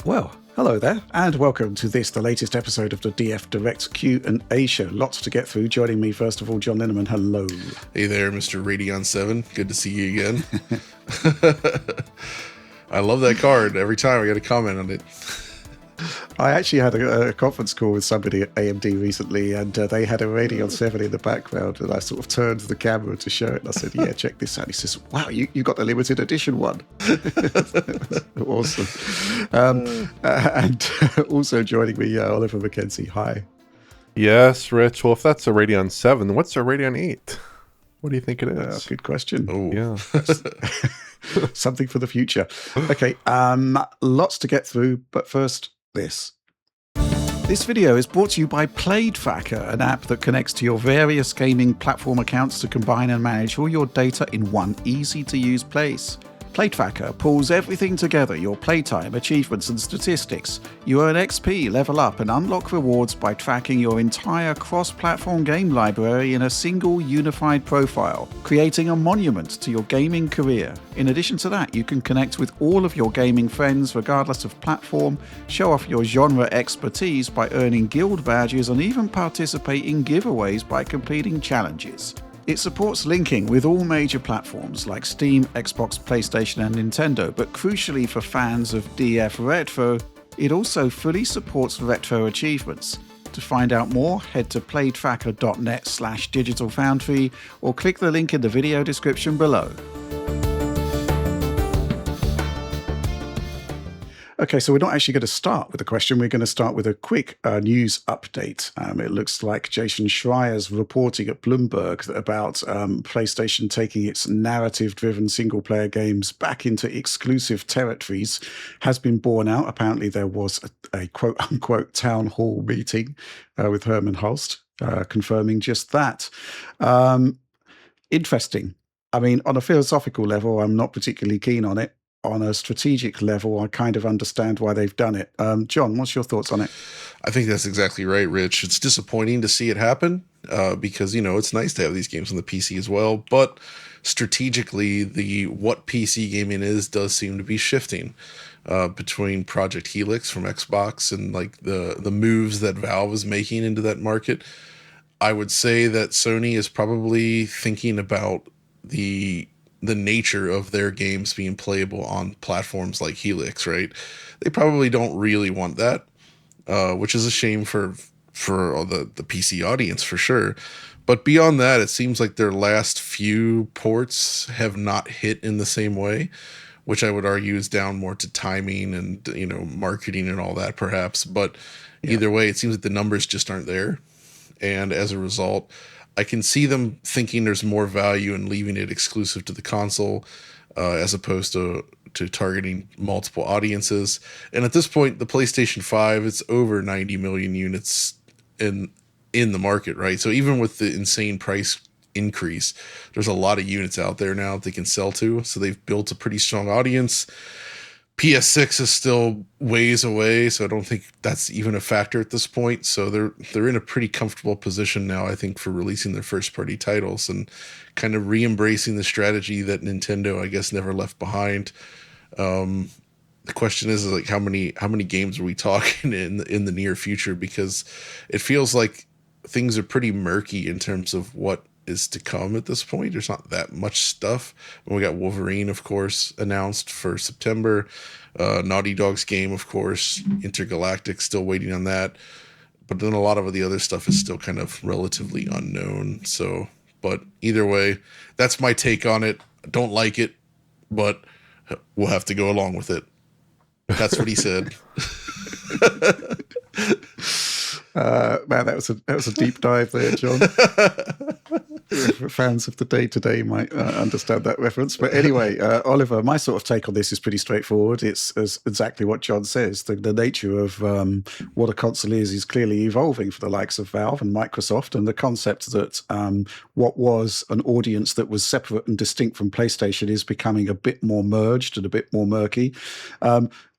Well, hello there, and welcome to the latest episode of the DF Direct Q&A show. Lots to get through. Joining me, first of all, John Linneman. Hello. Hey there, Mr. Radeon 7. Good to see you again. I love that card. Every time I get a comment on it. I actually had a conference call with somebody at AMD recently, and they had a Radeon 7 in the background, and I sort of turned the camera to show it, and I said, yeah, check this out. He says, wow, you got the limited edition one. Awesome. And also joining me, Oliver McKenzie. Hi. Yes, Rich. Well, if that's a Radeon 7, what's a Radeon 8? What do you think it is? Good question. Oh, Yeah. Something for the future. Okay, lots to get through, but first, this. This video is brought to you by PlayTracker, an app that connects to your various gaming platform accounts to combine and manage all your data in one easy-to-use place. PlayTracker pulls everything together: your playtime, achievements and statistics. You earn XP, level up and unlock rewards by tracking your entire cross-platform game library in a single unified profile, creating a monument to your gaming career. In addition to that, you can connect with all of your gaming friends regardless of platform, show off your genre expertise by earning guild badges, and even participate in giveaways by completing challenges. It supports linking with all major platforms like Steam, Xbox, PlayStation and Nintendo, but crucially for fans of DF Retro, it also fully supports retro achievements. To find out more, head to playtracker.net/digitalfoundry or click the link in the video description below. Okay, so we're not actually going to start with a question. We're going to start with a quick news update. It looks like Jason Schreier's reporting at Bloomberg about PlayStation taking its narrative-driven single-player games back into exclusive territories has been borne out. Apparently, there was a quote-unquote town hall meeting with Herman Hulst confirming just that. Interesting. I mean, on a philosophical level, I'm not particularly keen on it. On a strategic level, I kind of understand why they've done it. John, what's your thoughts on it? I think that's exactly right, Rich. It's disappointing to see it happen because, it's nice to have these games on the PC as well. But strategically, what PC gaming is does seem to be shifting between Project Helix from Xbox and like the moves that Valve is making into that market. I would say that Sony is probably thinking about the nature of their games being playable on platforms like Helix, right? They probably don't really want that, which is a shame for the PC audience for sure. But beyond that, it seems like their last few ports have not hit in the same way, which I would argue is down more to timing and, marketing and all that perhaps. But either way, it seems like the numbers just aren't there. And as a result, I can see them thinking there's more value in leaving it exclusive to the console as opposed to targeting multiple audiences. And at this point, the PlayStation 5, it's over 90 million units in the market, right? So even with the insane price increase, there's a lot of units out there now that they can sell to. So they've built a pretty strong audience. PS6 is still ways away, so I don't think that's even a factor at this point. So they're in a pretty comfortable position now, I think, for releasing their first-party titles and kind of re-embracing the strategy that Nintendo, I guess, never left behind. The question is like how many games are we talking in the near future? Because it feels like things are pretty murky in terms of what is to come at this point. There's not that much stuff. We got Wolverine, of course, announced for September. Naughty Dog's game, of course. Intergalactic, still waiting on that. But then a lot of the other stuff is still kind of relatively unknown. So, but either way, that's my take on it. I don't like it, but we'll have to go along with it. That's what he said. Man, that was a deep dive there, John. Fans of the day-to-day might understand that reference. But anyway, Oliver, my sort of take on this is pretty straightforward. It's exactly what John says. The nature of what a console is clearly evolving for the likes of Valve and Microsoft, and the concept that what was an audience that was separate and distinct from PlayStation is becoming a bit more merged and a bit more murky.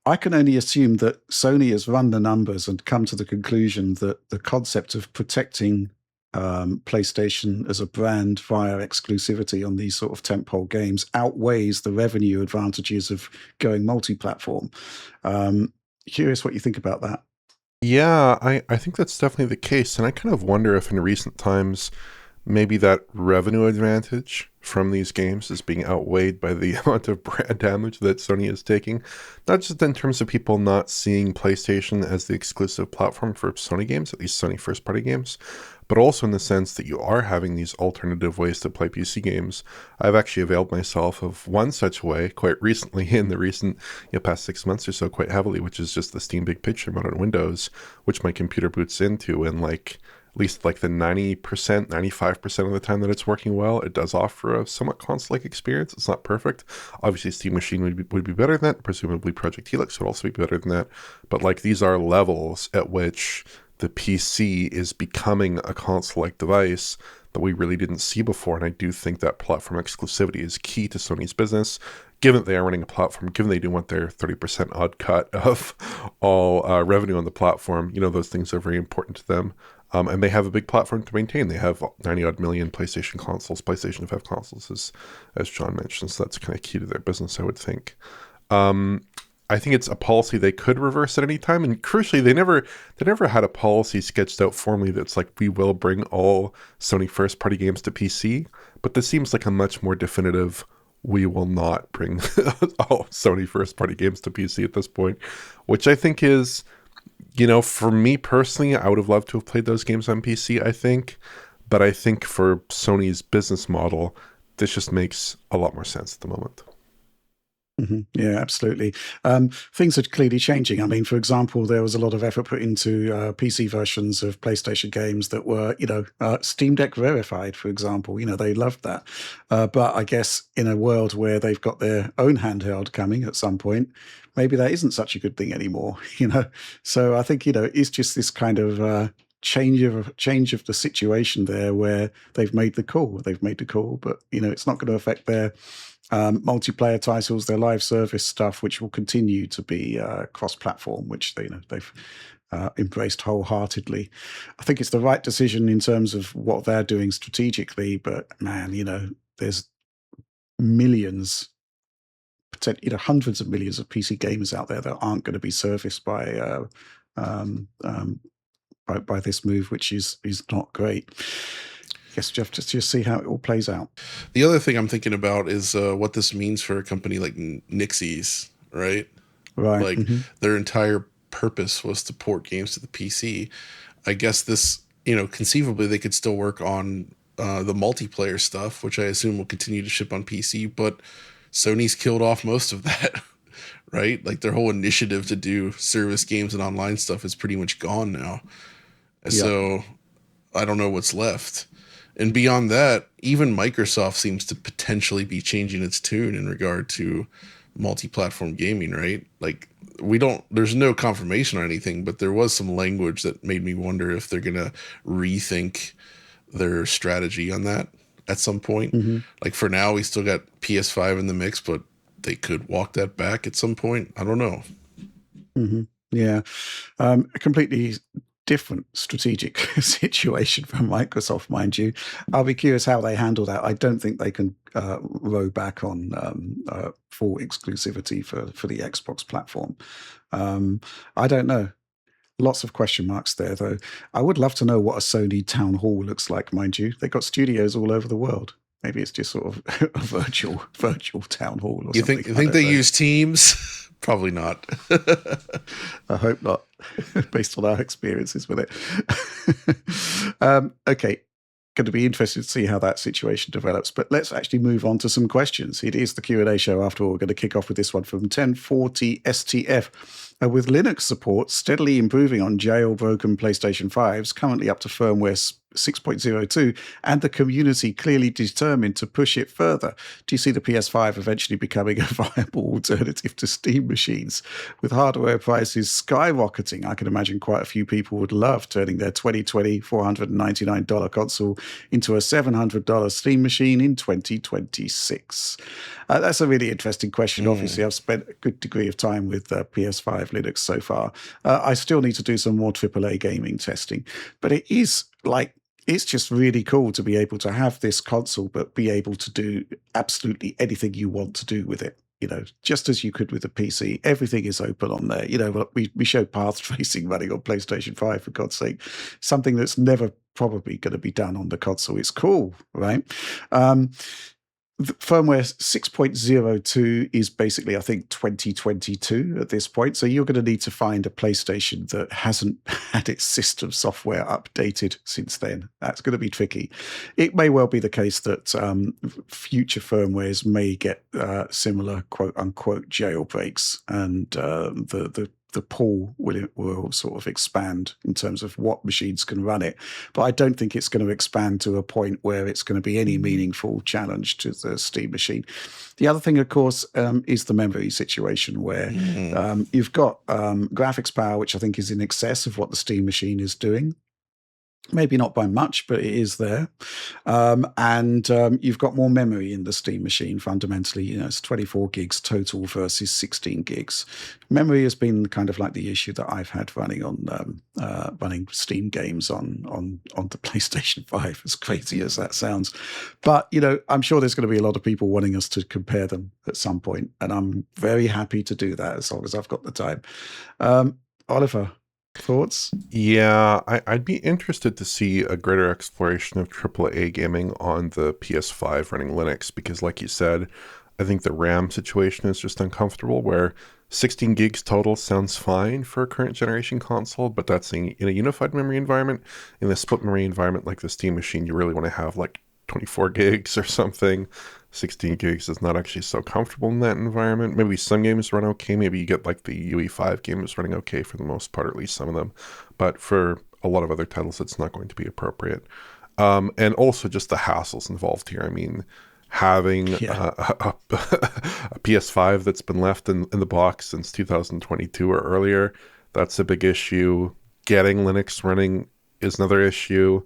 I can only assume that Sony has run the numbers and come to the conclusion that the concept of protecting PlayStation as a brand via exclusivity on these sort of tentpole games outweighs the revenue advantages of going multi-platform. Curious what you think about that. Yeah, I think that's definitely the case. And I kind of wonder if in recent times, maybe that revenue advantage from these games is being outweighed by the amount of brand damage that Sony is taking. Not just in terms of people not seeing PlayStation as the exclusive platform for Sony games, at least Sony first-party games, but also in the sense that you are having these alternative ways to play PC games. I've actually availed myself of one such way quite recently in the recent past 6 months or so quite heavily, which is just the Steam Big Picture mode on Windows, which my computer boots into, and like at least like the 90%, 95% of the time that it's working well, it does offer a somewhat console-like experience. It's not perfect. Obviously, Steam Machine would be better than that. Presumably, Project Helix would also be better than that. But like these are levels at which the PC is becoming a console-like device that we really didn't see before. And I do think that platform exclusivity is key to Sony's business, given that they are running a platform, given they do want their 30% odd cut of all revenue on the platform. Those things are very important to them. And they have a big platform to maintain. They have 90-odd million PlayStation consoles, PlayStation 5 consoles, as John mentioned. So that's kind of key to their business, I would think. I think it's a policy they could reverse at any time. And crucially, they never had a policy sketched out formally that's like, we will bring all Sony first-party games to PC. But this seems like a much more definitive, we will not bring all Sony first-party games to PC at this point, which I think is... for me personally, I would have loved to have played those games on PC, I think. But I think for Sony's business model, this just makes a lot more sense at the moment. Mm-hmm. Yeah, absolutely. Things are clearly changing. I mean, for example, there was a lot of effort put into PC versions of PlayStation games that were, Steam Deck verified, for example. They loved that. But I guess in a world where they've got their own handheld coming at some point, maybe that isn't such a good thing anymore, So I think, it's just this kind of change of the situation there where they've made the call. But, it's not going to affect their multiplayer titles, their live service stuff, which will continue to be cross-platform, which they've embraced wholeheartedly. I think it's the right decision in terms of what they're doing strategically, but man, there's millions, hundreds of millions of PC gamers out there that aren't going to be serviced by this move, which is not great. Guess you have to just see how it all plays out. The other thing I'm thinking about is what this means for a company like Nixie's, right? Right. Like their entire purpose was to port games to the PC. I guess this, conceivably they could still work on the multiplayer stuff, which I assume will continue to ship on PC, but Sony's killed off most of that, right? Like their whole initiative to do service games and online stuff is pretty much gone now. Yeah. So I don't know what's left. And beyond that, even Microsoft seems to potentially be changing its tune in regard to multi-platform gaming, right? Like there's no confirmation or anything, but there was some language that made me wonder if they're going to rethink their strategy on that at some point. Like for now, we still got PS5 in the mix, but they could walk that back at some point. I don't know. Yeah. A completely different strategic situation from Microsoft, mind you. I'll be curious how they handle that. I don't think they can row back on full exclusivity for the Xbox platform. I don't know. Lots of question marks there, though. I would love to know what a Sony town hall looks like, mind you. They've got studios all over the world. Maybe it's just sort of a virtual town hall or something. You think they use Teams? Probably not. I hope not, based on our experiences with it. Okay, going to be interested to see how that situation develops. But let's actually move on to some questions. It is the Q&A show after all. We're going to kick off with this one from 1040 STF. With Linux support steadily improving on jailbroken PlayStation 5s, currently up to firmware 6.02, and the community clearly determined to push it further, do you see the PS5 eventually becoming a viable alternative to Steam machines? With hardware prices skyrocketing, I can imagine quite a few people would love turning their 2020 $499 console into a $700 Steam machine in 2026. That's a really interesting question. Obviously, I've spent a good degree of time with PS5 Linux so far. I still need to do some more AAA gaming testing, but it's just really cool to be able to have this console, but be able to do absolutely anything you want to do with it. just as you could with the PC, everything is open on there. We showed path tracing running on PlayStation 5, for God's sake, something that's never probably going to be done on the console. It's cool, right? The firmware 6.02 is basically, I think, 2022 at this point. So you're going to need to find a PlayStation that hasn't had its system software updated since then. That's going to be tricky. It may well be the case that future firmwares may get similar quote unquote jailbreaks, and the pool will sort of expand in terms of what machines can run it. But I don't think it's going to expand to a point where it's going to be any meaningful challenge to the Steam machine. The other thing, of course, is the memory situation, where you've got graphics power, which I think is in excess of what the Steam machine is doing. Maybe not by much, but it is there. And you've got more memory in the Steam machine, fundamentally. It's 24 gigs total versus 16 gigs. Memory has been kind of like the issue that I've had running running Steam games on the PlayStation 5, as crazy as that sounds. But, I'm sure there's going to be a lot of people wanting us to compare them at some point, and I'm very happy to do that as long as I've got the time. Oliver, thoughts? Yeah, I'd be interested to see a greater exploration of AAA gaming on the PS5 running Linux, because like you said, I think the RAM situation is just uncomfortable, where 16 gigs total sounds fine for a current generation console, but that's in a unified memory environment. In a split memory environment like the Steam machine, you really want to have like 24 gigs or something. 16 gigs is not actually so comfortable in that environment. Maybe some games run okay. Maybe you get like the UE5 games running okay for the most part, or at least some of them. But for a lot of other titles, it's not going to be appropriate. And also just the hassles involved here. I mean, having a PS5 that's been left in the box since 2022 or earlier, that's a big issue. Getting Linux running is another issue.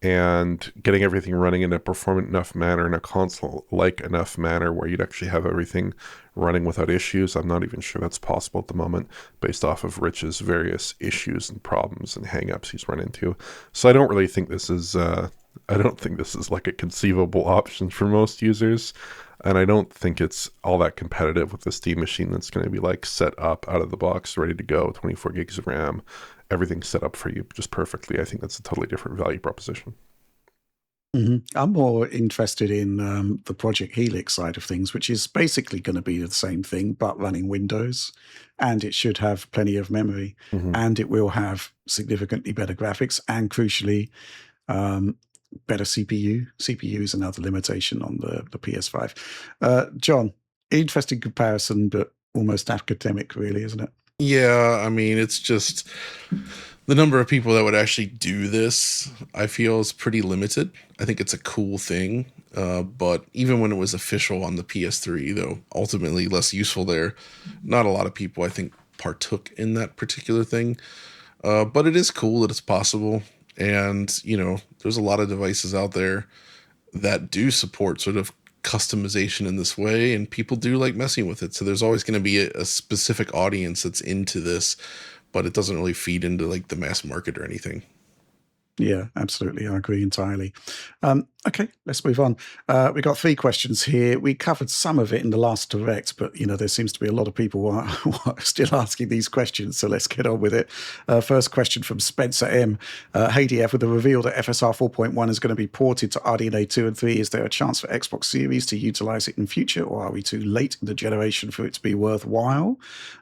And getting everything running in a performant enough manner, in a console-like enough manner where you'd actually have everything running without issues. I'm not even sure that's possible at the moment, based off of Rich's various issues and problems and hang-ups he's run into. So I don't really think this is like a conceivable option for most users. And I don't think it's all that competitive with the Steam machine that's going to be like set up out of the box, ready to go, 24 gigs of RAM, everything set up for you just perfectly. I think that's a totally different value proposition. Mm-hmm. I'm more interested in the Project Helix side of things, which is basically going to be the same thing, but running Windows. And it should have plenty of memory. Mm-hmm. And it will have significantly better graphics and, crucially, better CPU. CPU is another limitation on the PS5. John, interesting comparison, but almost academic, really, isn't it? Yeah, I mean, it's just the number of people that would actually do this, I feel, is pretty limited. I think it's a cool thing, but even when it was official on the PS3, though ultimately less useful there, not a lot of people, I think, partook in that particular thing. But it is cool that it's possible. And, there's a lot of devices out there that do support sort of customization in this way, and people do like messing with it. So there's always going to be a specific audience that's into this, but it doesn't really feed into like the mass market or anything. Yeah, absolutely. I agree entirely. Okay, let's move on. We got 3 questions here. We covered some of it in the last direct, but there seems to be a lot of people who are still asking these questions, so let's get on with it. First question from Spencer M. Hey DF, with the reveal that FSR 4.1 is going to be ported to RDNA 2 and 3, is there a chance for Xbox Series to utilize it in future, or are we too late in the generation for it to be worthwhile?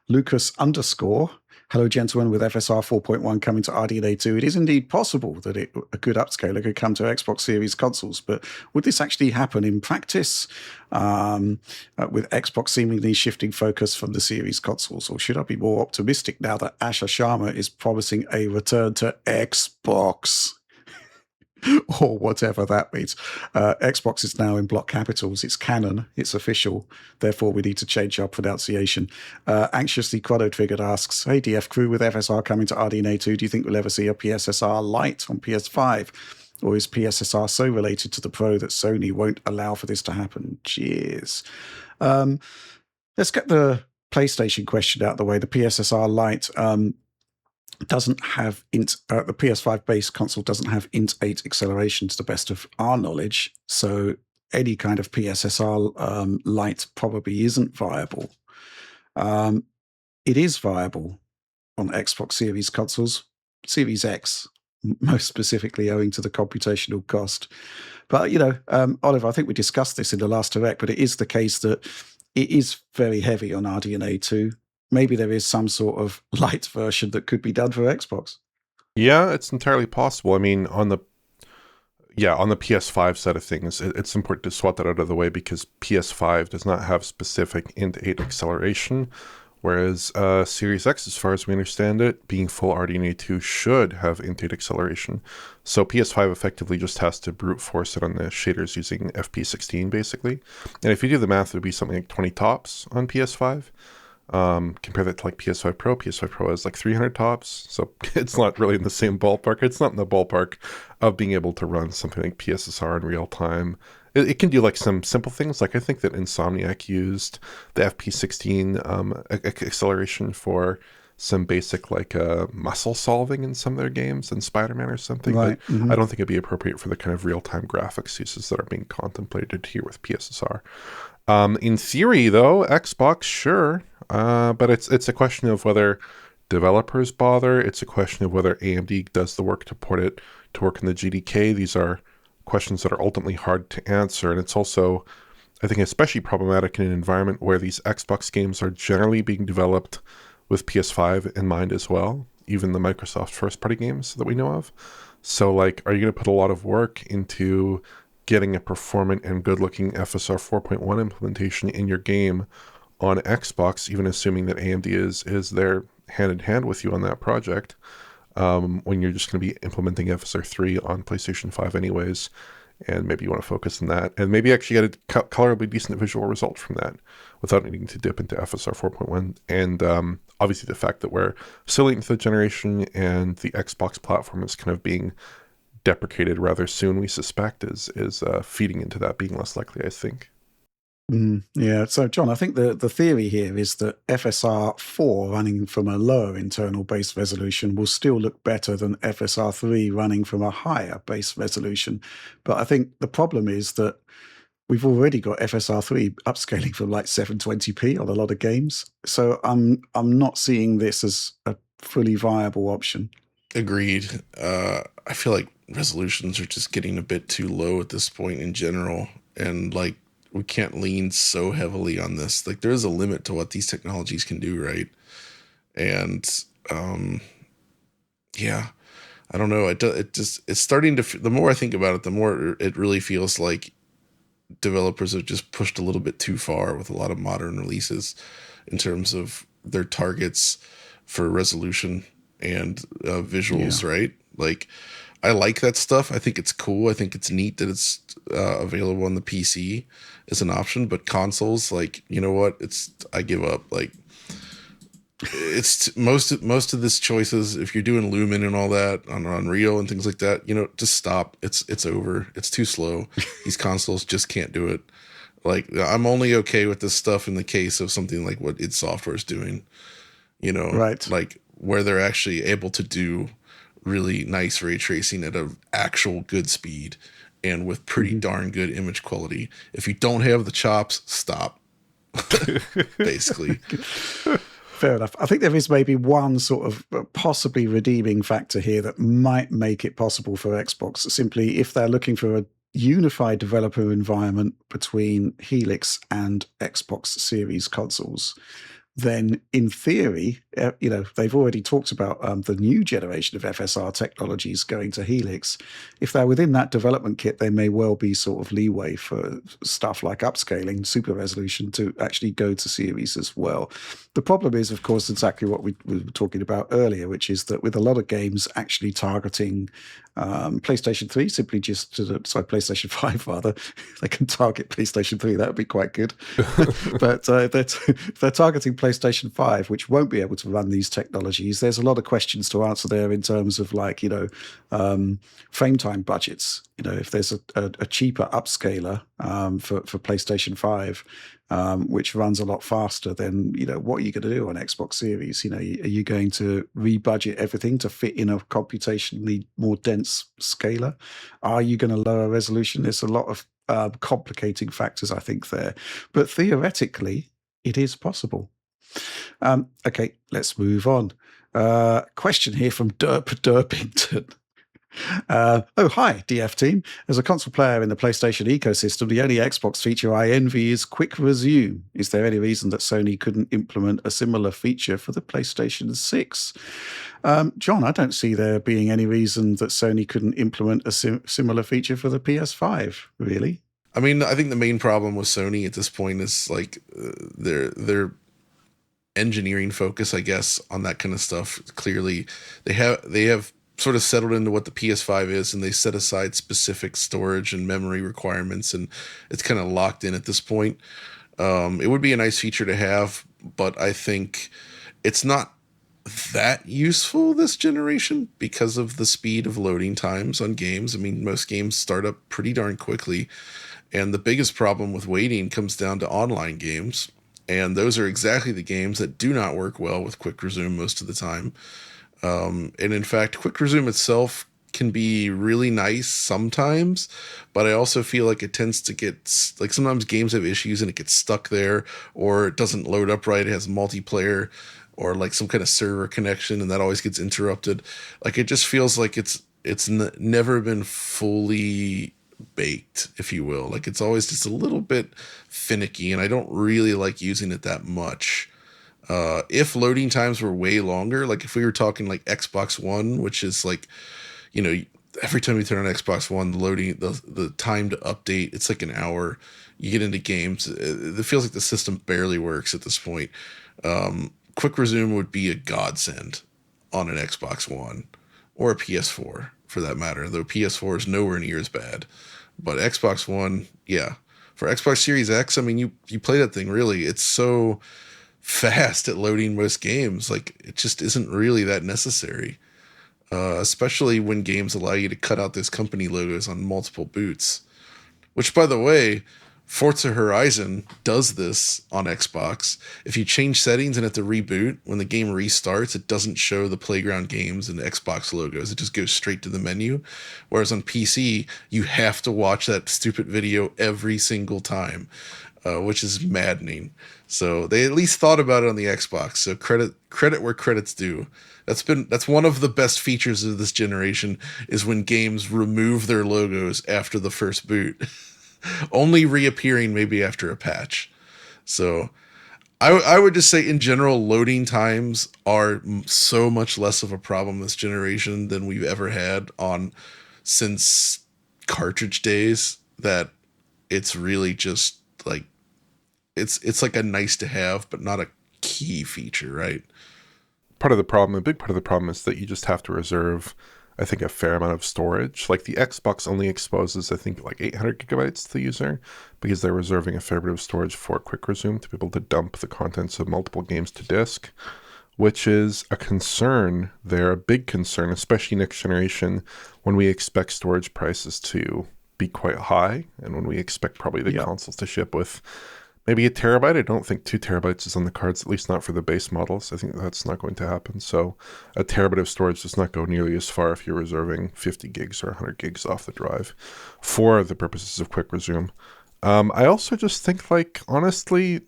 Lucas _ hello, gentlemen. With FSR 4.1 coming to RDNA 2, it is indeed possible that a good upscaler could come to Xbox Series consoles. But would this actually happen in practice, with Xbox seemingly shifting focus from the Series consoles? Or should I be more optimistic now that Asher Sharma is promising a return to Xbox? Or whatever that means. Xbox is now in block capitals. It's canon. It's official. Therefore, we need to change our pronunciation. Anxiously Chrono Triggered asks, hey, DF crew, with FSR coming to RDNA 2, do you think we'll ever see a PSSR Lite on PS5? Or is PSSR so related to the Pro that Sony won't allow for this to happen? Cheers. Let's get the PlayStation question out of the way. The PSSR Lite doesn't have the PS5 base console doesn't have Int 8 acceleration to the best of our knowledge. So any kind of PSSR Lite probably isn't viable. It is viable on Xbox Series consoles, Series X, most specifically owing to the computational cost. But, Oliver, I think we discussed this in the last Direct, but it is the case that it is very heavy on RDNA 2. Maybe there is some sort of light version that could be done for Xbox. Yeah, it's entirely possible. I mean, on the PS5 side of things, it's important to swat that out of the way because PS5 does not have specific int8 acceleration, whereas Series X, as far as we understand it, being full RDNA 2 should have int8 acceleration. So PS5 effectively just has to brute force it on the shaders using FP16, basically. And if you do the math, it would be something like 20 tops on PS5. Compare that to like PS5 Pro. PS5 Pro has like 300 tops, so it's not really in the same ballpark. It's not in the ballpark of being able to run something like PSSR in real time. It can do like some simple things, like I think that Insomniac used the FP16 acceleration for some basic like muscle solving in some of their games, in Spider-Man or something. Right. But I don't think it'd be appropriate for the kind of real-time graphics uses that are being contemplated here with PSSR. In theory, though, Xbox, sure. But it's a question of whether developers bother. It's a question of whether AMD does the work to port it to work in the GDK. These are questions that are ultimately hard to answer. And it's also, I think, especially problematic in an environment where these Xbox games are generally being developed with PS5 in mind as well, even the Microsoft first-party games that we know of. So, like, are you going to put a lot of work into getting a performant and good-looking FSR 4.1 implementation in your game on Xbox, even assuming that AMD is there hand-in-hand with you on that project, when you're just going to be implementing FSR 3 on PlayStation 5 anyways, and maybe you want to focus on that, and maybe actually get a colorably decent visual result from that without needing to dip into FSR 4.1. And obviously the fact that we're still into the generation and the Xbox platform is kind of being deprecated rather soon, we suspect, is feeding into that being less likely, I think. Yeah. So, John, I think the theory here is that FSR 4 running from a lower internal base resolution will still look better than FSR 3 running from a higher base resolution. But I think the problem is that we've already got FSR 3 upscaling from like 720p on a lot of games. So I'm not seeing this as a fully viable option. Agreed. I feel like resolutions are just getting a bit too low at this point in general. And like, we can't lean so heavily on this. Like, there is a limit to what these technologies can do, right? And yeah, I don't know. It's starting to. The more I think about it, the more it really feels like developers have just pushed a little bit too far with a lot of modern releases in terms of their targets for resolution and visuals, right? Like, I like that stuff. I think it's cool. I think it's neat that it's available on the PC as an option, but consoles, like, you know what? I give up. Like, it's most of this choices. If you're doing Lumen and all that on Unreal and things like that, just stop. It's over. It's too slow. These consoles just can't do it. Like, I'm only okay with this stuff in the case of something like what id Software is doing. Right? Like where they're actually able to do really nice ray tracing at an actual good speed and with pretty darn good image quality. If you don't have the chops, stop. Basically. Fair enough. I think there is maybe one sort of possibly redeeming factor here that might make it possible for Xbox. Simply, if they're looking for a unified developer environment between Helix and Xbox Series consoles, then in theory, they've already talked about the new generation of FSR technologies going to Helix. If they're within that development kit, there may well be sort of leeway for stuff like upscaling, super resolution to actually go to series as well. The problem is, of course, exactly what we were talking about earlier, which is that with a lot of games actually targeting PlayStation 3, simply just PlayStation 5 rather, they can target PlayStation 3. That would be quite good. But if they're targeting PlayStation 5, which won't be able to run these technologies, there's a lot of questions to answer there in terms of like, frame time budgets. If there's a cheaper upscaler for PlayStation 5, which runs a lot faster, then what are you going to do on Xbox Series? Are you going to rebudget everything to fit in a computationally more dense scaler? Are you going to lower resolution? There's a lot of complicating factors, I think, there. But theoretically, it is possible. Okay, let's move on. Question here from Derp Derpington. Hi, DF team. As a console player in the PlayStation ecosystem, the only Xbox feature I envy is Quick Resume. Is there any reason that Sony couldn't implement a similar feature for the PlayStation 6? John, I don't see there being any reason that Sony couldn't implement a similar feature for the PS5, really. I mean, I think the main problem with Sony at this point is like their engineering focus, I guess, on that kind of stuff. Clearly, they have sort of settled into what the PS5 is, and they set aside specific storage and memory requirements, and it's kind of locked in at this point. It would be a nice feature to have, but I think it's not that useful this generation because of the speed of loading times on games. I mean, most games start up pretty darn quickly, and the biggest problem with waiting comes down to online games, and those are exactly the games that do not work well with Quick Resume most of the time. And in fact, Quick Resume itself can be really nice sometimes, but I also feel like it tends to get, like, sometimes games have issues and it gets stuck there, or it doesn't load up right. It has multiplayer or like some kind of server connection, and that always gets interrupted. Like, it just feels like it's never been fully baked, if you will. Like, it's always just a little bit finicky, and I don't really like using it that much. If loading times were way longer, like if we were talking like Xbox One, which is like, you know, every time you turn on Xbox One, the time to update, it's like an hour. You get into games, it feels like the system barely works at this point. Quick Resume would be a godsend on an Xbox One or a PS4 for that matter, though PS4 is nowhere near as bad. But Xbox One, yeah. For Xbox Series X, I mean, you play that thing, really, it's so fast at loading most games. Like, it just isn't really that necessary, especially when games allow you to cut out those company logos on multiple boots, which, by the way, Forza Horizon does this on Xbox. If you change settings and have to reboot, when the game restarts, it doesn't show the Playground Games and the Xbox logos. It just goes straight to the menu. Whereas on PC, you have to watch that stupid video every single time, which is maddening. So they at least thought about it on the Xbox. So credit where credit's due. That's one of the best features of this generation, is when games remove their logos after the first boot. Only reappearing maybe after a patch. So I would just say, in general, loading times are so much less of a problem this generation than we've ever had since cartridge days, that it's really just like, it's like a nice to have, but not a key feature, right? A big part of the problem is that you just have to reserve, I think, a fair amount of storage. Like, the Xbox only exposes, I think, like 800 gigabytes to the user, because they're reserving a fair bit of storage for Quick Resume to be able to dump the contents of multiple games to disk, which is a concern there, a big concern, especially next generation, when we expect storage prices to be quite high, and when we expect probably the consoles to ship with maybe 1 terabyte. I don't think 2 terabytes is on the cards, at least not for the base models. I think that's not going to happen. So 1 terabyte of storage does not go nearly as far if you're reserving 50 gigs or 100 gigs off the drive for the purposes of Quick Resume. I also just think, like, honestly,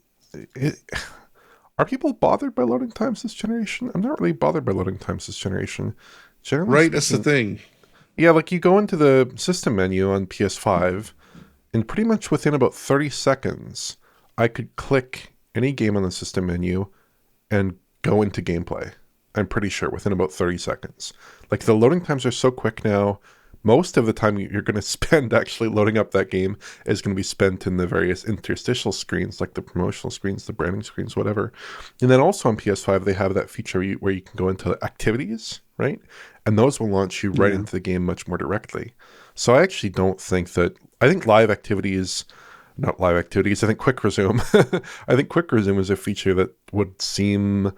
are people bothered by loading times this generation? I'm not really bothered by loading times this generation. Generally right, that's the thing. Yeah, like, you go into the system menu on PS5, and pretty much within about 30 seconds, I could click any game on the system menu and go into gameplay. I'm pretty sure within about 30 seconds. Like, the loading times are so quick now. Most of the time you're going to spend actually loading up that game is going to be spent in the various interstitial screens, like the promotional screens, the branding screens, whatever. And then also on PS5, they have that feature where you can go into activities, right? And those will launch you right into the game much more directly. So I actually don't think that... I think live activities... Not live activities. I think Quick Resume. I think Quick Resume is a feature that would seem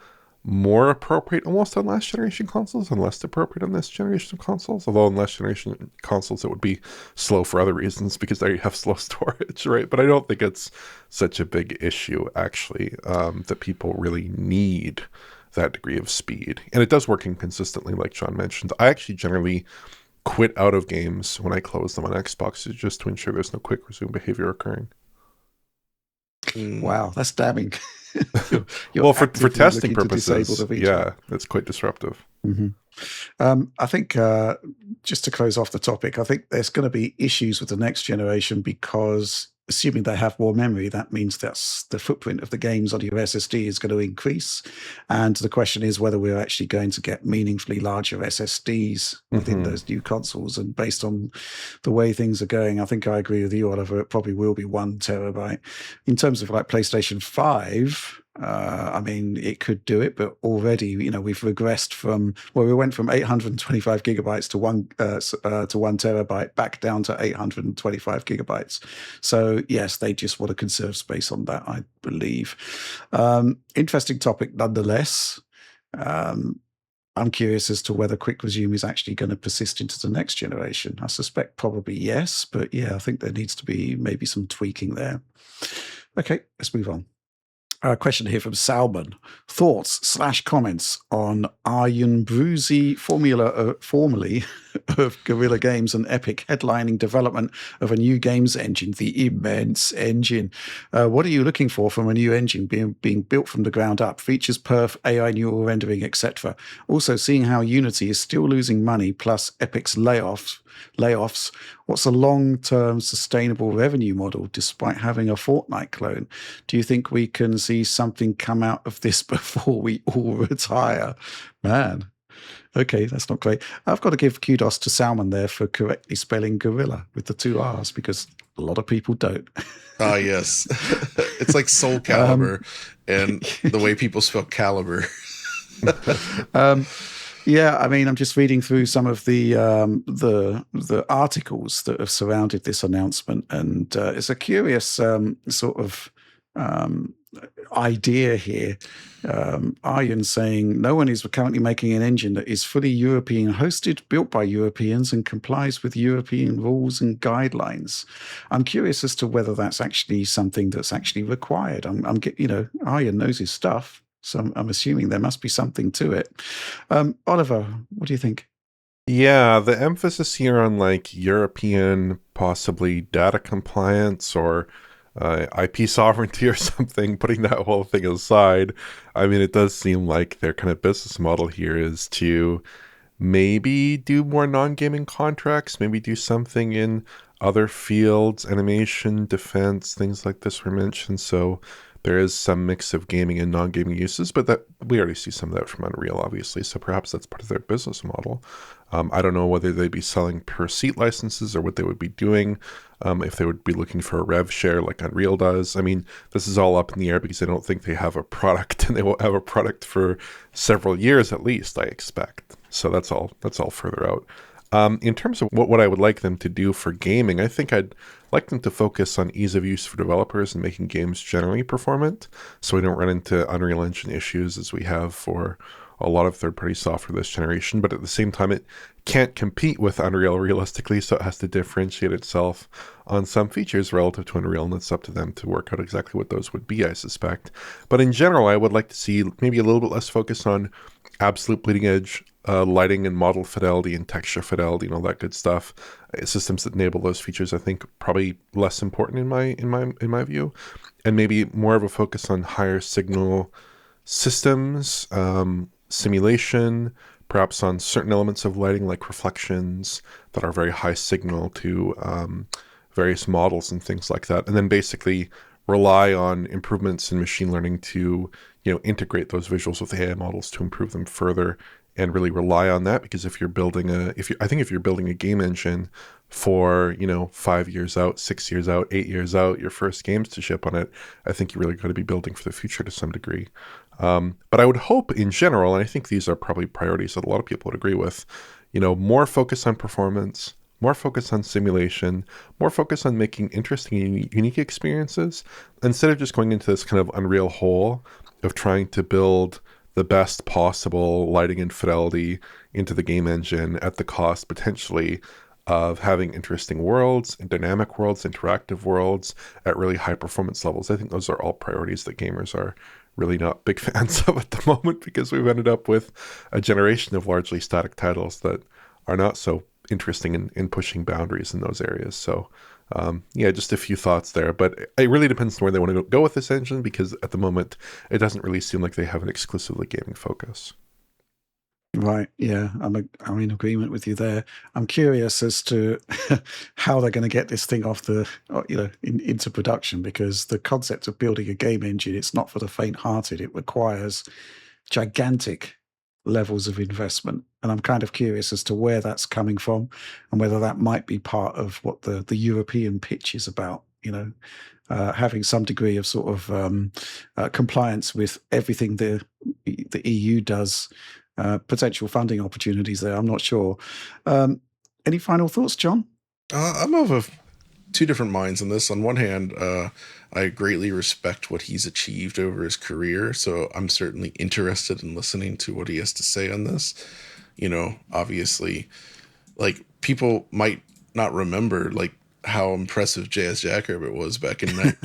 more appropriate almost on last generation consoles and less appropriate on this generation of consoles. Although on last generation consoles it would be slow for other reasons, because there you have slow storage, right? But I don't think it's such a big issue, actually, that people really need that degree of speed. And it does work inconsistently, like John mentioned. I actually generally quit out of games when I close them on Xbox, just to ensure there's no quick resume behavior occurring. Wow, that's damning. you're Well, for actively testing looking to disable purposes, the feature. yeah, that's quite disruptive. Mm-hmm. I think just to close off the topic, I think there's going to be issues with the next generation because assuming they have more memory, that means that's the footprint of the games on your SSD is going to increase. And the question is whether we're actually going to get meaningfully larger SSDs within those new consoles. And based on the way things are going, I think I agree with you, Oliver. It probably will be 1 terabyte. In terms of like PlayStation 5, I mean, it could do it, but already, we've regressed from we went from 825 gigabytes to 1 terabyte back down to 825 gigabytes. So yes, they just want to conserve space on that, I believe. Interesting topic, nonetheless. I'm curious as to whether quick resume is actually going to persist into the next generation. I suspect probably yes, but yeah, I think there needs to be maybe some tweaking there. Okay, let's move on. A question here from Salman. Thoughts/comments on Arjen Bruzy formerly of Guerrilla Games and Epic headlining development of a new games engine, the immense engine. What are you looking for from a new engine being built from the ground up? Features, perf, AI neural rendering, etc. Also, seeing how Unity is still losing money plus Epic's layoffs. What's a long-term sustainable revenue model despite having a Fortnite clone? Do you think we can see something come out of this before we all retire? Man. Okay, that's not great. I've got to give kudos to Salman there for correctly spelling gorilla with the 2 R's because a lot of people don't. Ah, yes. It's like Soul Calibur and the way people spell caliber. Yeah, I mean, I'm just reading through some of the articles that have surrounded this announcement, and it's a curious sort of idea here. Arjen saying no one is currently making an engine that is fully European hosted, built by Europeans, and complies with European rules and guidelines. I'm curious as to whether that's actually something that's actually required. Arjen knows his stuff. So I'm assuming there must be something to it. Oliver, what do you think? Yeah, the emphasis here on like European, possibly data compliance or IP sovereignty or something, putting that whole thing aside, I mean, it does seem like their kind of business model here is to maybe do more non-gaming contracts, maybe do something in other fields, animation, defense, things like this were mentioned. So there is some mix of gaming and non-gaming uses, but that we already see some of that from Unreal, obviously. So perhaps that's part of their business model. I don't know whether they'd be selling per seat licenses or what they would be doing, if they would be looking for a rev share like Unreal does. I mean, this is all up in the air because I don't think they have a product, and they won't have a product for several years at least, I expect. So that's all further out. In terms of what I would like them to do for gaming, I think I'd like them to focus on ease of use for developers and making games generally performant, so we don't run into Unreal Engine issues as we have for a lot of third-party software this generation. But at the same time, it can't compete with Unreal realistically, so it has to differentiate itself on some features relative to Unreal, and it's up to them to work out exactly what those would be, I suspect. But in general, I would like to see maybe a little bit less focus on absolute bleeding edge lighting and model fidelity and texture fidelity and all that good stuff. Systems that enable those features, I think, probably less important in my view, and maybe more of a focus on higher signal systems, simulation, perhaps on certain elements of lighting like reflections that are very high signal to various models and things like that, and then basically rely on improvements in machine learning to integrate those visuals with AI models to improve them further, and really rely on that. Because if you're building a game engine for 5 years out, 6 years out, 8 years out, your first games to ship on it, I think you really got to be building for the future to some degree. But I would hope in general, and I think these are probably priorities that a lot of people would agree with, more focus on performance, more focus on simulation, more focus on making interesting and unique experiences, instead of just going into this kind of Unreal hole of trying to build the best possible lighting and fidelity into the game engine at the cost potentially of having interesting worlds and dynamic worlds, interactive worlds at really high performance levels. I think those are all priorities that gamers are really not big fans of at the moment, because we've ended up with a generation of largely static titles that are not so interesting in pushing boundaries in those areas. So yeah, just a few thoughts there, but it really depends on where they want to go with this engine, because at the moment it doesn't really seem like they have an exclusively gaming focus. Right. Yeah, I'm in agreement with you there. I'm curious as to how they're going to get this thing off the, into production, because the concept of building a game engine, it's not for the faint-hearted. It requires gigantic levels of investment, and I'm kind of curious as to where that's coming from, and whether that might be part of what the European pitch is about. Having some degree of sort of compliance with everything the EU does. Potential funding opportunities there. I'm not sure. Any final thoughts, John? I'm of two different minds on this. On one hand, I greatly respect what he's achieved over his career, so I'm certainly interested in listening to what he has to say on this. Obviously, like, people might not remember like how impressive Jazz Jackrabbit was back in the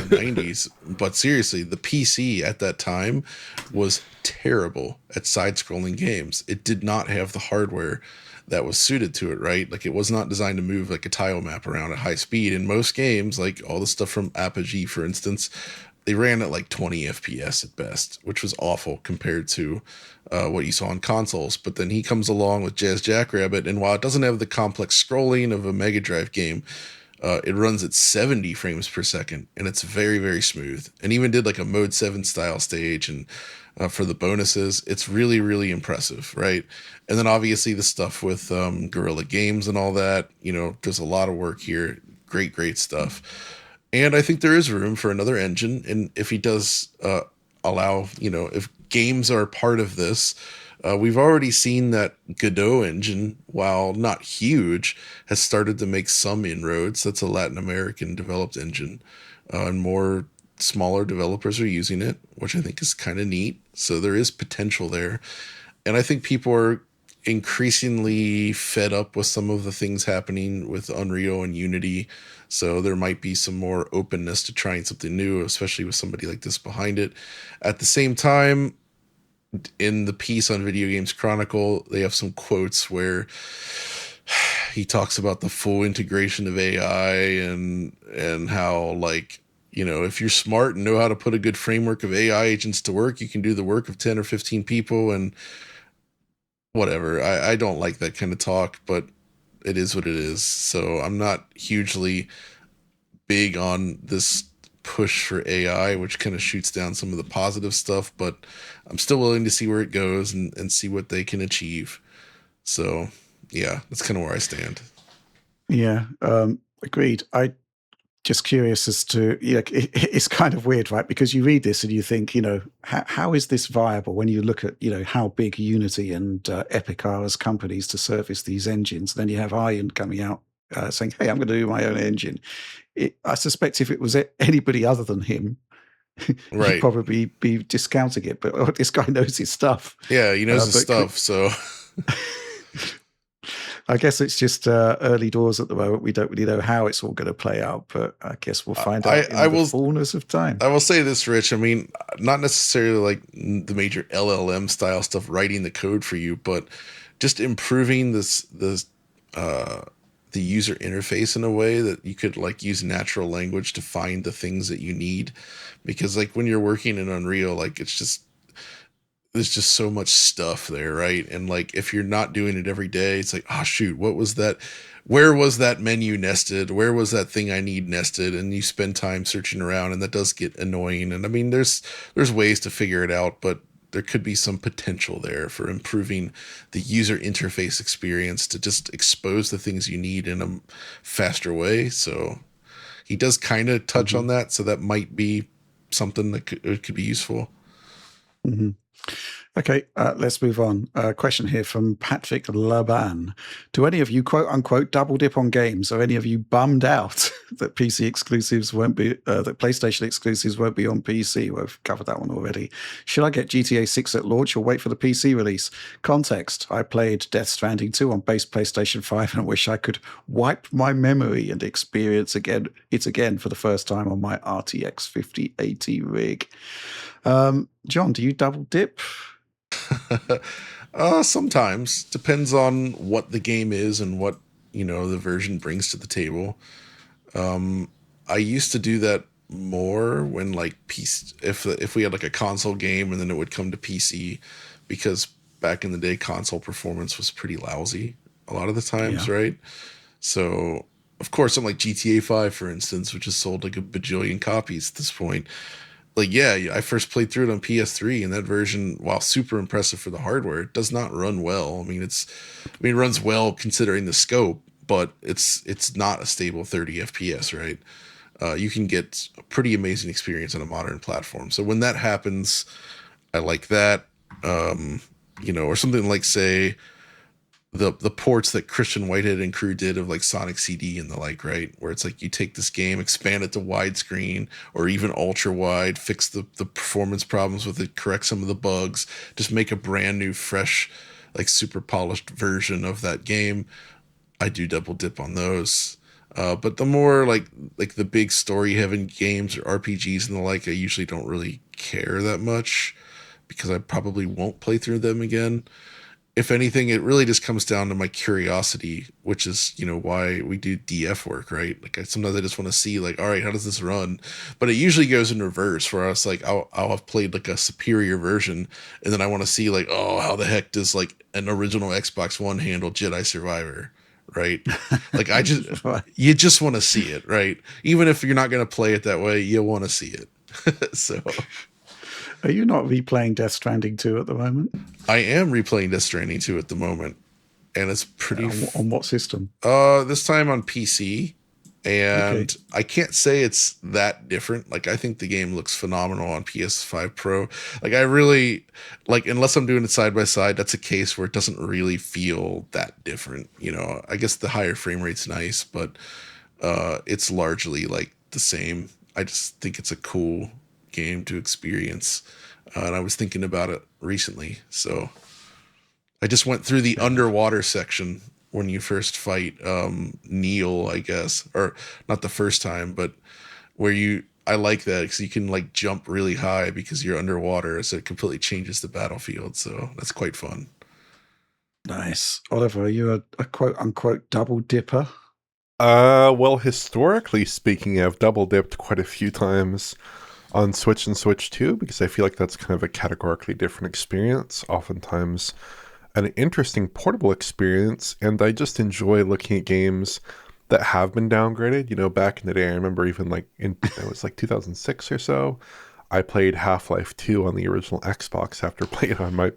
90s, but seriously, the PC at that time was terrible at side-scrolling games. It did not have the hardware that was suited to it, right? Like, it was not designed to move like a tile map around at high speed. In most games, like all the stuff from Apogee, for instance, they ran at like 20 FPS at best, which was awful compared to what you saw on consoles. But then he comes along with Jazz Jackrabbit, and while it doesn't have the complex scrolling of a Mega Drive game, it runs at 70 frames per second, and it's very, very smooth. And even did like a Mode 7 style stage, and for the bonuses, it's really, really impressive, right? And then obviously the stuff with Guerrilla Games and all that, there's a lot of work here. Great, great stuff. And I think there is room for another engine. And if he does allow, if games are part of this, we've already seen that Godot engine, while not huge, has started to make some inroads. That's a Latin American developed engine. And more smaller developers are using it, which I think is kind of neat. So there is potential there. And I think people are increasingly fed up with some of the things happening with Unreal and Unity. So there might be some more openness to trying something new, especially with somebody like this behind it. At the same time, in the piece on Video Games Chronicle, they have some quotes where he talks about the full integration of AI and how, like, if you're smart and know how to put a good framework of AI agents to work, you can do the work of 10 or 15 people and whatever. I don't like that kind of talk, but it is what it is. So I'm not hugely big on this push for AI, which kind of shoots down some of the positive stuff, but I'm still willing to see where it goes and see what they can achieve. So yeah, that's kind of where I stand. Yeah, agreed. Just curious as to, it's kind of weird, right? Because you read this and you think, how is this viable when you look at, how big Unity and Epic are as companies to service these engines. Then you have Iron coming out saying, hey, I'm going to do my own engine. I suspect if it was anybody other than him, Right, he'd probably be discounting it. But this guy knows his stuff. yeah, he knows his stuff. So I guess it's just early doors at the moment. We don't really know how it's all going to play out, but I guess we'll find out in the fullness of time. I will say this, Rich. I mean, not necessarily like the major LLM style stuff, writing the code for you, but just improving the user interface in a way that you could like use natural language to find the things that you need. Because like when you're working in Unreal, like there's just so much stuff there, right? And like if you're not doing it every day, it's like, oh shoot, what was that? Where was that menu nested? Where was that thing I need nested? And you spend time searching around, and that does get annoying. And I mean, there's ways to figure it out, but there could be some potential there for improving the user interface experience to just expose the things you need in a faster way. So he does kind of touch on that. So that might be something that could be useful. Mm-hmm. Okay, let's move on. Question here from Patrick Laban. Do any of you, quote unquote, double dip on games? Are any of you bummed out that PC exclusives won't be, that PlayStation exclusives won't be on PC? We've covered that one already. Should I get GTA 6 at launch or wait for the PC release? Context: I played Death Stranding 2 on base PlayStation 5 and I wish I could wipe my memory and experience it again for the first time on my RTX 5080 rig. John, do you double dip? Sometimes depends on what the game is and what the version brings to the table. I used to do that more when like PC, if we had like a console game and then it would come to PC, because back in the day console performance was pretty lousy a lot of the times, Yeah. right? So of course, something like GTA 5, for instance, which has sold like a bajillion copies at this point. Like, yeah, I first played through it on PS3, and that version, while super impressive for the hardware, it does not run well. It runs well considering the scope, but it's not a stable 30 FPS, right? You can get a pretty amazing experience on a modern platform. So when that happens, I like that. Or something like, say, the ports that Christian Whitehead and crew did of like Sonic CD and the like, right? Where it's like you take this game, expand it to widescreen or even ultra wide, fix the performance problems with it, correct some of the bugs, just make a brand new, fresh, like super polished version of that game. I do double dip on those. But the more like the big story heavy games or RPGs and the like, I usually don't really care that much because I probably won't play through them again. If anything, it really just comes down to my curiosity, which is, why we do DF work, right? Like sometimes I just want to see like, all right, how does this run? But it usually goes in reverse where I was like, I'll have played like a superior version. And then I want to see like, oh, how the heck does like an original Xbox One handle Jedi Survivor? Right. Like Right. you just want to see it, right? Even if you're not going to play it that way, you want to see it. So Are you not replaying Death Stranding 2 at the moment? I am replaying Death Stranding 2 at the moment. And it's pretty On what system? this time on PC, and Okay. I can't say it's that different. Like I think the game looks phenomenal on PS5 Pro. Like I really like, unless I'm doing it side by side, that's a case where it doesn't really feel that different. I guess the higher frame rate's nice, but it's largely like the same. I just think it's a cool game to experience. And I was thinking about it recently, so I just went through the underwater section when you first fight Neil, I guess, or not the first time, but where I like that because you can like jump really high because you're underwater, so it completely changes the battlefield. So that's quite fun. Nice. Oliver, are you a quote unquote double dipper? Well, historically speaking, I've double dipped quite a few times on Switch and Switch 2 because I feel like that's kind of a categorically different experience. Oftentimes an interesting portable experience, and I just enjoy looking at games that have been downgraded. Back in the day, I remember even like it was like 2006 or so, I played Half-Life 2 on the original Xbox after playing it on my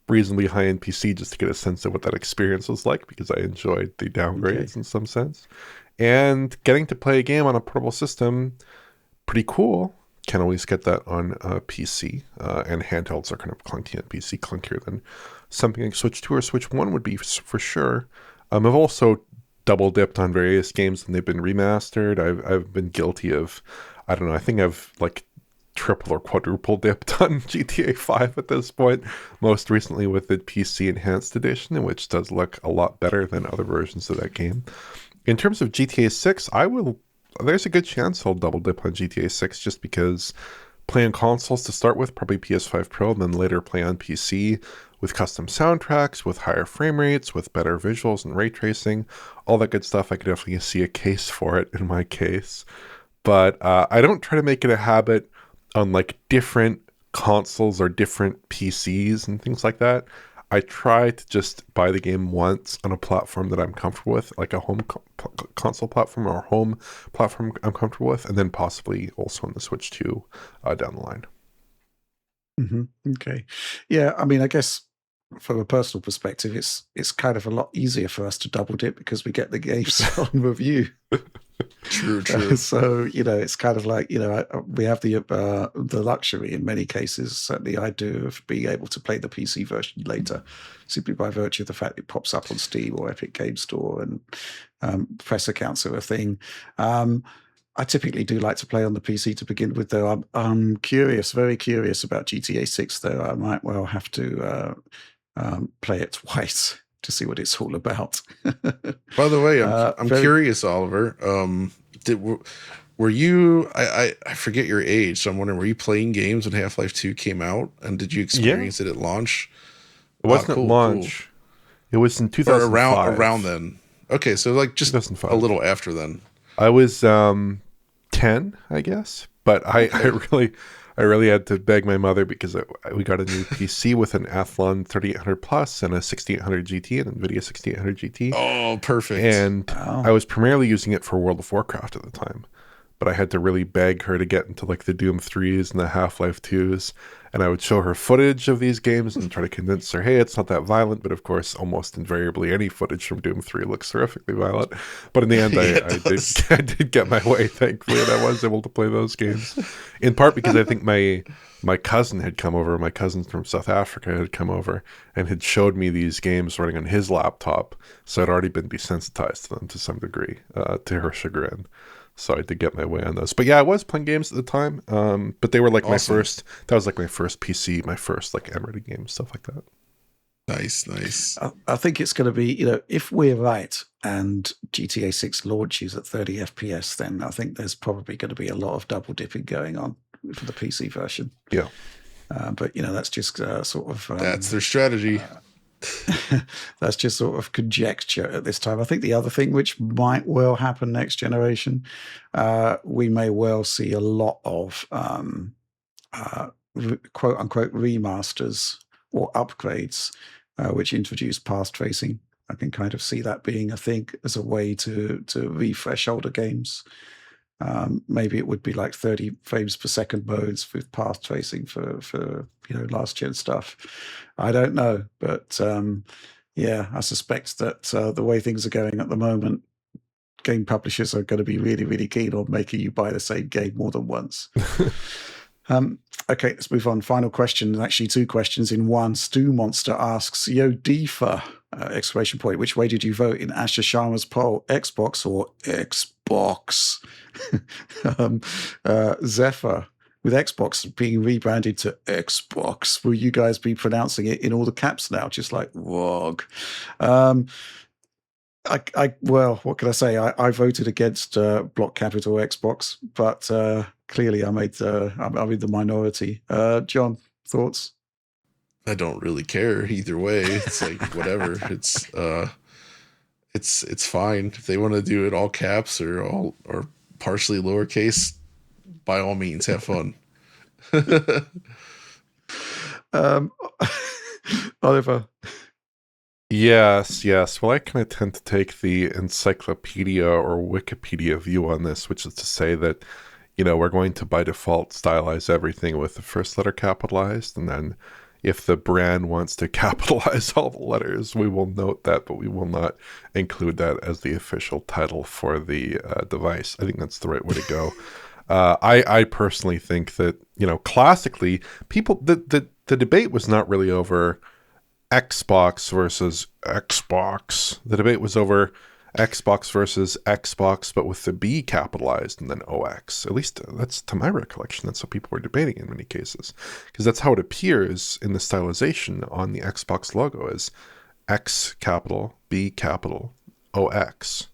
reasonably high-end PC just to get a sense of what that experience was like because I enjoyed the downgrades in some sense. And getting to play a game on a portable system, pretty cool. Can't always get that on PC, and handhelds are kind of clunky on PC, clunkier than something like Switch 2 or Switch 1 would be for sure. I've also double dipped on various games and they've been remastered. I've been guilty of, I don't know, I think I've like triple or quadruple dipped on GTA 5 at this point, most recently with the PC Enhanced Edition, which does look a lot better than other versions of that game. In terms of GTA 6, there's a good chance I'll double dip on GTA 6 just because playing consoles to start with, probably PS5 Pro, and then later play on PC with custom soundtracks, with higher frame rates, with better visuals and ray tracing, all that good stuff. I could definitely see a case for it in my case. But I don't try to make it a habit on like different consoles or different PCs and things like that. I try to just buy the game once on a platform that I'm comfortable with, like a home console platform or home platform I'm comfortable with, and then possibly also on the Switch 2 down the line. Okay. Yeah, I mean, I guess from a personal perspective, it's kind of a lot easier for us to double dip because we get the games on review. True. So it's kind of like we have the luxury in many cases. Certainly, I do, of being able to play the PC version later, simply by virtue of the fact it pops up on Steam or Epic Game Store, and press accounts are a thing. I typically do like to play on the PC to begin with, though. I'm curious, very curious about GTA 6, though. I might well have to play it twice to see what it's all about. By the way, I'm curious, Oliver. Were you? I forget your age, so I'm wondering, were you playing games when Half-Life 2 came out, and did you experience it at launch? It wasn't at Cool. launch. It was in Or 2005. around then. Okay, so like just 2005. a little after then. I was 10, I guess, but I really had to beg my mother because we got a new PC with an Athlon 3800 Plus and a 6800 GT, an NVIDIA 6800 GT. Oh, perfect. And Wow. I was primarily using it for World of Warcraft at the time. But I had to really beg her to get into like the Doom 3s and the Half-Life 2s. And I would show her footage of these games and try to convince her, hey, it's not that violent. But of course, almost invariably, any footage from Doom 3 looks horrifically violent. But in the end, I did get my way, thankfully, and I was able to play those games. In part because I think my cousin had come over, my cousin from South Africa had come over and had showed me these games running on his laptop. So I'd already been desensitized to them to some degree, to her chagrin. So I did get my way on those. But yeah, I was playing games at the time. But they were like my first PC, my first like M-rated game, stuff like that. Nice. I think it's going to be, if we're right and GTA 6 launches at 30 FPS, then I think there's probably going to be a lot of double dipping going on for the PC version. Yeah. But, that's just sort of... That's their strategy. That's just sort of conjecture at this time. I think the other thing which might well happen next generation, we may well see a lot of quote unquote remasters or upgrades, which introduce path tracing. I can kind of see that being a thing as a way to refresh older games. Maybe it would be like 30 frames per second modes with path tracing for last gen stuff. I don't know, but I suspect that the way things are going at the moment, game publishers are going to be really, really keen on making you buy the same game more than once. Okay, let's move on. Final question, actually 2 questions in one. Stu Monster asks, Yo Deefa, ! Which way did you vote in Asher Sharma's poll, Xbox or Xbox? Zephyr, with Xbox being rebranded to Xbox, will you guys be pronouncing it in all the caps now, just like WOG? Well, what can I say? I voted against block capital Xbox, but clearly I'm in the minority. John, thoughts? I don't really care either way. It's like whatever. It's fine if they want to do it all caps or partially lowercase. By all means, have fun. Oliver. Yes. Well, I kind of tend to take the encyclopedia or Wikipedia view on this, which is to say that, we're going to by default stylize everything with the first letter capitalized, and then if the brand wants to capitalize all the letters, we will note that, but we will not include that as the official title for the device. I think that's the right way to go. I personally think that, classically, people, the debate was not really over Xbox versus Xbox. The debate was over Xbox versus Xbox, but with the B capitalized and then OX. At least that's, to my recollection, that's what people were debating in many cases. Because that's how it appears in the stylization on the Xbox logo, is X capital, B capital, OX,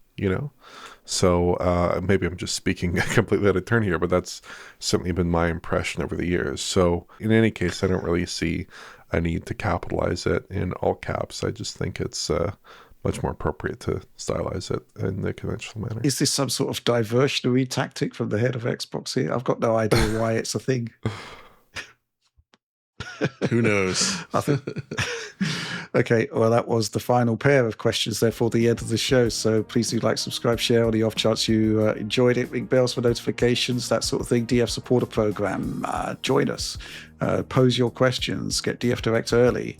So maybe I'm just speaking completely out of turn here, but that's certainly been my impression over the years. So in any case, I don't really see a need to capitalize it in all caps. I just think it's much more appropriate to stylize it in the conventional manner. Is this some sort of diversionary tactic from the head of Xbox here? I've got no idea why it's a thing. Who knows? Okay, well, that was the final pair of questions there for the end of the show. So please do like, subscribe, share on the off chance you enjoyed it. Ring bells for notifications, that sort of thing. DF supporter program. Join us. Pose your questions. Get DF Direct early.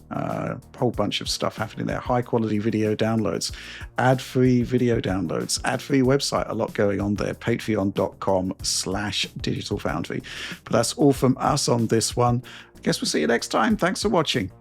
Whole bunch of stuff happening there. High quality video downloads. Ad-free video downloads. Ad-free website. A lot going on there. Patreon.com/Digital Foundry. But that's all from us on this one. I guess we'll see you next time. Thanks for watching.